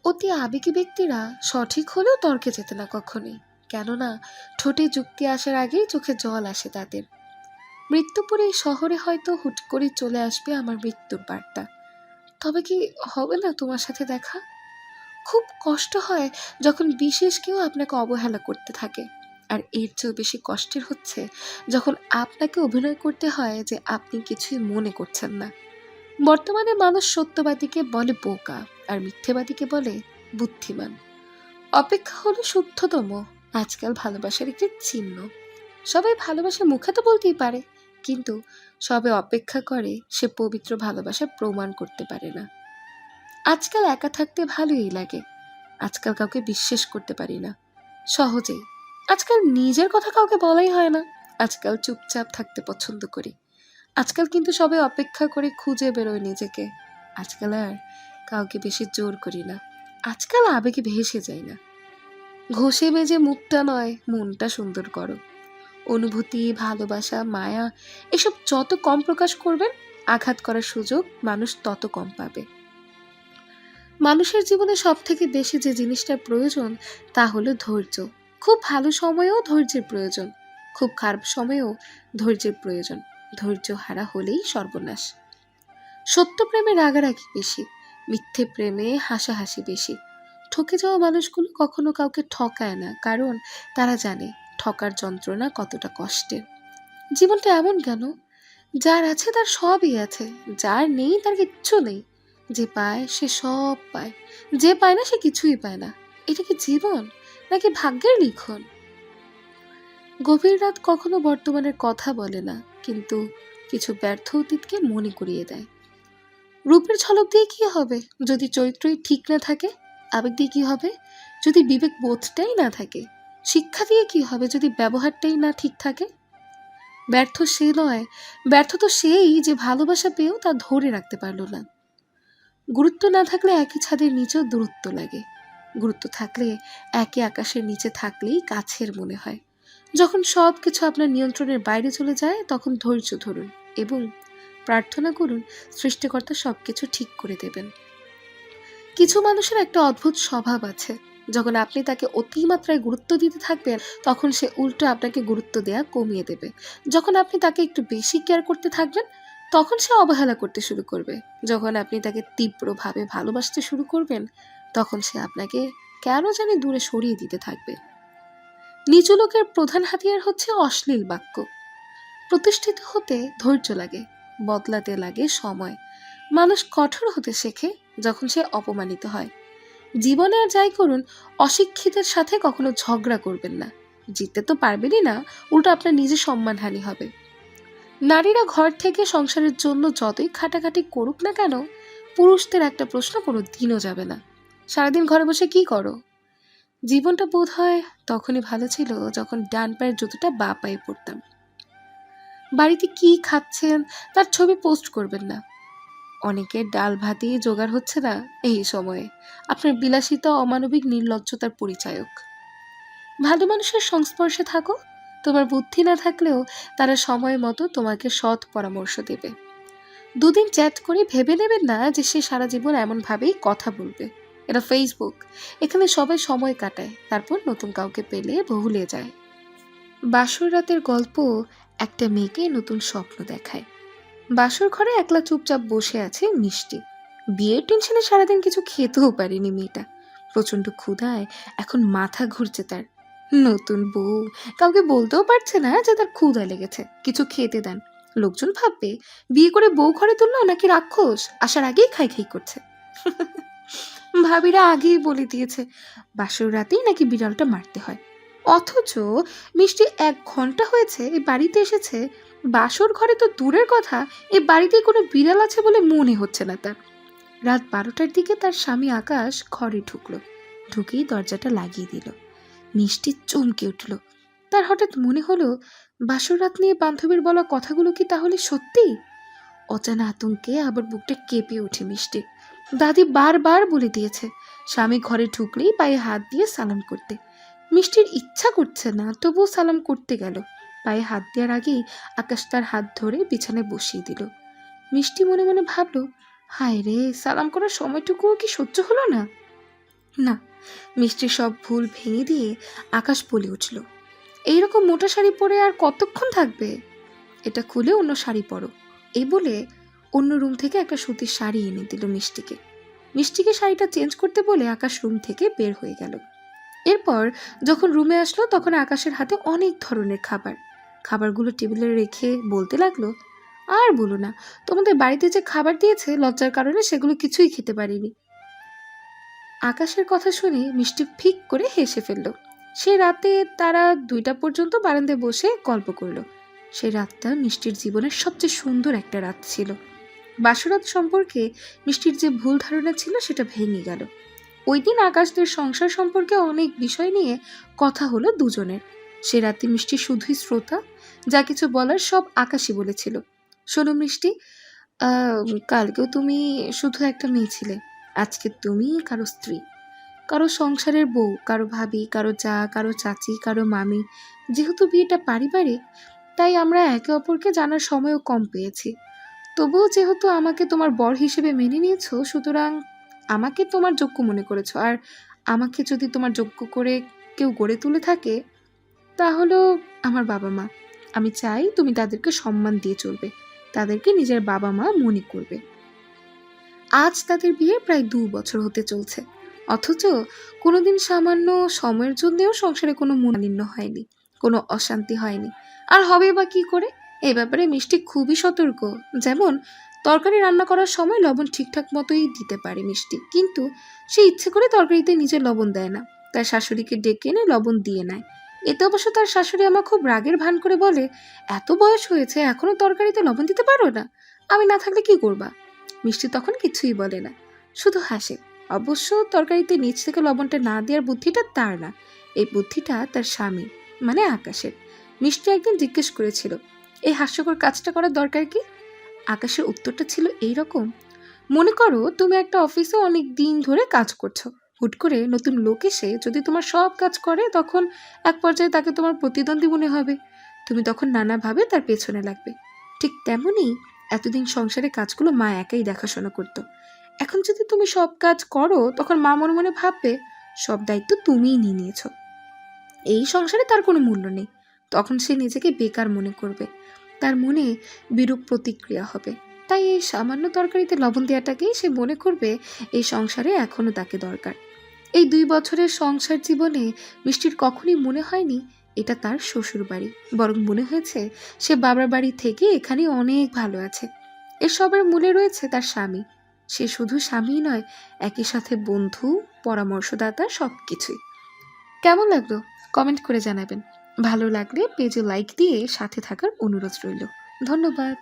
অতি আবেগী ব্যক্তিরা সঠিক হলেও তর্কে যেতে না কখনোই। কেননা ঠোঁটে যুক্তি আসার আগেই চোখে জল আসে তাদের। মৃত্যুপুরে এই শহরে হয়তো হুট করে চলে আসবে আমার মৃত্যুর বার্তা, তবে কি হবে না তোমার সাথে দেখা? খুব কষ্ট হয় যখন বিশেষ কেউ আপনাকে অবহেলা করতে থাকে। আর এর চেয়েও বেশি কষ্টের হচ্ছে যখন আপনাকে অভিনয় করতে হয় যে আপনি কিছুই মনে করছেন না। বর্তমানে মানুষ সত্যবাদীকে বলে বোকা, আর মিথ্যেবাদীকে বলে বুদ্ধিমান। অপেক্ষা হলো শুদ্ধতম আজকাল ভালোবাসার একটি চিহ্ন। সবাই ভালোবাসা মুখে তো বলতেই পারে, কিন্তু সবে অপেক্ষা করে সে পবিত্র ভালোবাসা প্রমাণ করতে পারে না। আজকাল একা থাকতে ভালোই লাগে। আজকাল কাউকে বিশ্বাস করতে পারি না সহজেই। আজকাল নিজের কথা কাউকে বলাই হয় না। আজকাল চুপচাপ থাকতে পছন্দ করি। আজকাল কিন্তু সবাই অপেক্ষা করে খুঁজে বেরোয় নিজেকে। আজকাল আর কাউকে বেশি জোর করি না। আজকাল আবেগে ভেসে যাই না। ঘষে মেজে মুখটা নয়, মনটা সুন্দর করো। অনুভূতি, ভালোবাসা, মায়া এসব যত কম প্রকাশ করবেন, আঘাত করার সুযোগ মানুষ তত কম পাবে। মানুষের জীবনে সব থেকে বেশি যে জিনিসটার প্রয়োজন তা হলো ধৈর্য। খুব ভালো সময়েও ধৈর্যের প্রয়োজন, খুব খারাপ সময়েও ধৈর্যের প্রয়োজন। ধৈর্য হারা হলেই সর্বনাশ। সত্য প্রেমে রাগারাগি বেশি, মিথ্যে প্রেমে হাসাহাসি বেশি। ঠকে যাওয়া মানুষগুলো কখনো কাউকে ঠকায় না, কারণ তারা জানে ঠকার যন্ত্রণা কতটা কষ্টের। জীবনটা এমন কেন? যার আছে তার সবই আছে, যার নেই তার কিচ্ছু নেই। যে পায় সে সব পায়, যে পায় না সে কিছুই পায় না। এটা কি জীবন, নাকি ভাগ্যের লিখন? গভীর রাত কখনো বর্তমানের কথা বলে না, কিন্তু কিছু ব্যর্থ অতীতকে মনে করিয়ে দেয়। রূপের ঝলক দিয়ে কি হবে যদি চরিত্রই ঠিক না থাকে? আবেগ দিয়ে কি হবে যদি বিবেক বোধটাই না থাকে? শিক্ষা দিয়ে কি হবে যদি ব্যবহারটাই না ঠিক থাকে? ব্যর্থ সে নয়, ব্যর্থ তো সেই যে ভালোবাসা পেয়েও তা ধরে রাখতে পারল না। গুরুত্ব না থাকলে একই ছাদের নিচেও দূরত্ব লাগে। গুরুত্ব থাকলে একই আকাশের নিচে থাকলেই কাছের মনে হয়। যখন সব কিছু আপনার নিয়ন্ত্রণের বাইরে চলে যায়, তখন ধৈর্য ধরুন এবং প্রার্থনা করুন সৃষ্টিকর্তা সবকিছু ঠিক করে দেবেন। কিছু মানুষের একটা অদ্ভুত স্বভাব আছে, যখন আপনি তাকে অতিমাত্রায় গুরুত্ব দিতে থাকবেন তখন সে উল্টো আপনাকে গুরুত্ব দেয়া কমিয়ে দেবে। যখন আপনি তাকে একটু বেশি কেয়ার করতে থাকবেন তখন সে অবহেলা করতে শুরু করবে। যখন আপনি তাকে তীব্রভাবে ভালোবাসতে শুরু করবেন তখন সে আপনাকে কেন জানি দূরে সরিয়ে দিতে থাকবে। নিচু লোকের প্রধান হাতিয়ার হচ্ছে অশ্লীল বাক্য। প্রতিষ্ঠিত হতে ধৈর্য লাগে, বদলাতে লাগে সময়। মানুষ কঠোর হতে শেখে যখন সে অপমানিত হয়। জীবনে আর যাই করুন, অশিক্ষিতের সাথে কখনো ঝগড়া করবেন না। জিততে তো পারবেনই না, উল্টো আপনার নিজের সম্মানহানি হবে। নারীরা ঘর থেকে সংসারের জন্য যতই খাটাখাটি করুক না কেন, পুরুষদের একটা প্রশ্ন কোনো দিনও যাবে না, সারাদিন ঘরে বসে কি করো? জীবনটা বোধ হয় তখনই ভালো ছিল যখন ডান পায়ের জুতোটা বাঁ পায়ে পড়তাম। বাড়িতে কি খাচ্ছেন তার ছবি পোস্ট করবেন না। অনেকের ডাল ভাতই জোগাড় হচ্ছে না এই সময়ে, আপনার বিলাসিতা অমানবিক নির্লজ্জতার পরিচায়ক। ভালো মানুষের সংস্পর্শে থাকো, তোমার বুদ্ধি না থাকলেও তারা সময় মতো তোমাকে সৎ পরামর্শ দেবে। দুদিন চ্যাট করে ভেবে নেবেন না যে সে সারা জীবন এমনভাবেই কথা বলবে। এটা ফেসবুক, এখানে সবাই সময় কাটায়, তারপর নতুন কাউকে পেলে ভুলে যায়। বাসর রাতের গল্প একটা মেয়েকে নতুন স্বপ্ন দেখায়। বাসর ঘরে একলা চুপচাপ বসে আছে মিষ্টি। বিয়ের টেনশনে সারাদিন কিছু খেতেও পারেনি মেয়েটা। প্রচন্ড ক্ষুধায় এখন মাথা ঘুরছে তার। নতুন বউ কাউকে বলতেও পারছে না যে তার ক্ষুধা লেগেছে, কিছু খেতে দেন। লোকজন ভাববে বিয়ে করে বউ ঘরে তুললো নাকি রাক্ষস, আসার আগেই খাই খাই করছে। ভাবিরা আগেই বলে দিয়েছে বাসর রাতেই নাকি বিড়ালটা মারতে হয়, অথচ মিষ্টি 1 ঘন্টা হয়েছে এই বাড়িতে এসেছে। বাসর ঘরে তো দূরের কথা, এই বাড়িতে কোনো বিড়াল আছে বলে মনে হচ্ছে না তার। রাত 12টার দিকে তার স্বামী আকাশ ঘরে ঢুকলো, ঢুকেই দরজাটা লাগিয়ে দিল। মিষ্টি চমকে উঠল। তার হঠাৎ মনে হলো বাসর রাত নিয়ে বান্ধবীর বলা কথাগুলো কি তাহলে সত্যি? অজানা আতঙ্কে আবার বুকটা কেঁপে ওঠে মিষ্টির। দাদি বারবার বলে দিয়েছে স্বামী ঘরে ঢুকলেই পায়ে হাত দিয়ে সালাম করতে। মিষ্টির ইচ্ছা করছে না, তবুও সালাম করতে গেল। পায়ে হাত দেওয়ার আগেই আকাশ তার হাত ধরে বিছানায় বসিয়ে দিল। মিষ্টি মনে মনে ভাবল, হায় রে, সালাম করার সময়টুকুও কি সহ্য হলো না? না, মিষ্টির সব ভুল ভেঙে দিয়ে আকাশ বলে উঠল, এইরকম মোটা শাড়ি পরে আর কতক্ষণ থাকবে? এটা খুলে অন্য শাড়ি পরো। এই বলে অন্য রুম থেকে একটা সুতির শাড়ি এনে দিল মিষ্টিকে। মিষ্টিকে শাড়িটা চেঞ্জ করতে বলে আকাশ রুম থেকে বের হয়ে গেল। এরপর যখন রুমে আসলো তখন আকাশের হাতে অনেক ধরনের খাবারগুলো টেবিলে রেখে বলতে লাগলো, আর বলো না, তোমাদের বাড়িতে যে খাবার দিয়েছে লজ্জার কারণে সেগুলো কিছুই খেতে পারিনি। আকাশের কথা শুনে মিষ্টি ফিক করে হেসে ফেলল। সেই রাতে তারা 2টা পর্যন্ত বারান্দায় বসে গল্প করলো। সেই রাতটা মিষ্টির জীবনের সবচেয়ে সুন্দর একটা রাত ছিল। বাসরাত সম্পর্কে মিষ্টির যে ভুল ধারণা ছিল সেটা ভেঙে গেল। ওই দিন আকাশদের সংসার সম্পর্কে অনেক বিষয় নিয়ে কথা হলো দুজনের। সে রাতে মিষ্টি শুধুই শ্রোতা, যা কিছু বলার সব আকাশই বলেছিল। শোনো মিষ্টি, কালকেও তুমি শুধু একটা মেয়ে ছিলে, আজকে তুমি কারো স্ত্রী, কারো সংসারের বউ, কারো ভাবি, কারো যা, কারো চাচি, কারো মামি। যেহেতু বিয়েটা পারিবারিক, তাই আমরা একে অপরকে জানার সময়ও কম পেয়েছি। তবুও যেহেতু আমাকে তোমার বর হিসেবে মেনে নিয়েছো, সুতরাং আমাকে তোমার যোগ্য মনে করেছো। আর আমাকে যদি তোমার যোগ্য করে কেউ গড়ে তুলে থাকে, তাহলেও আমার বাবা মা। আমি চাই তুমি তাদেরকে সম্মান দিয়ে চলবে, তাদেরকে নিজের বাবা মা মনে করবে। আজ তাদের বিয়ে প্রায় 2 বছর হতে চলছে, অথচ কোনোদিন সামান্য সময়ের জন্যও সংসারে কোনো মনোমালিন্য হয়নি, কোনো অশান্তি হয়নি। আর হবে বা কি করে? এই ব্যাপারে মিষ্টি খুবই সতর্ক। যেমন তরকারি রান্না করার সময় লবণ ঠিকঠাক মতোই দিতে পারে মিষ্টি, কিন্তু সে ইচ্ছে করে তরকারিতে নিজে লবণ দেয় না, তার শাশুড়িকে ডেকে এনে লবণ দিয়ে নেয়। এতে অবশ্য তার শাশুড়ি আমা খুব রাগের ভান করে বলে, এত বয়স হয়েছে এখনো তরকারিতে লবণ দিতে পারো না, আমি না থাকলে কি করবা? মিষ্টি তখন কিছুই বলে না, শুধু হাসে। অবশ্য তরকারিতে নিচ থেকে লবণটা না দেওয়ার বুদ্ধিটা তার না, এই বুদ্ধিটা তার স্বামী মানে আকাশের। মিষ্টি একদিন জিজ্ঞেস করেছিল, এই হাস্যকর কাজটা করার দরকার কি? আকাশের উত্তরটা ছিল এইরকম, মনে করো তুমি একটা অফিসে অনেক দিন ধরে কাজ করছো, হুট করে নতুন লোক এসে যদি তোমার সব কাজ করে, তখন এক পর্যায়ে তাকে তোমার প্রতিদ্বন্দ্বী মনে হবে। তুমি তখন নানাভাবে তার পেছনে লাগবে। ঠিক তেমনই এতদিন সংসারে কাজগুলো মা একাই দেখাশোনা করতো। এখন যদি তুমি সব কাজ করো, তখন মা মনে মনে ভাববে সব দায়িত্ব তুমিই নিয়ে নিয়েছো, এই সংসারে তার কোনো মূল্য নেই। তখন সে নিজেকে বেকার মনে করবে, তার মনে বিরূপ প্রতিক্রিয়া হবে। তাই এই সামান্য তরকারিতে লবণ দেওয়াটাকেই সে মনে করবে এই সংসারে এখনো তাকে দরকার। এই 2 বছরের সংসার জীবনে মিষ্টির কখনই মনে হয়নি এটা তার শ্বশুর বাড়ি, বরং মনে হয়েছে সে বাবার বাড়ি থেকে এখানে অনেক ভালো আছে। এসবের মূলে রয়েছে তার স্বামী। সে শুধু স্বামী নয়, একই সাথে বন্ধু, পরামর্শদাতা, সব কিছুই। কেমন লাগলো কমেন্ট করে জানাবেন। ভালো লাগলে পেজে লাইক দিয়ে সাথে থাকার অনুরোধ রইল। ধন্যবাদ।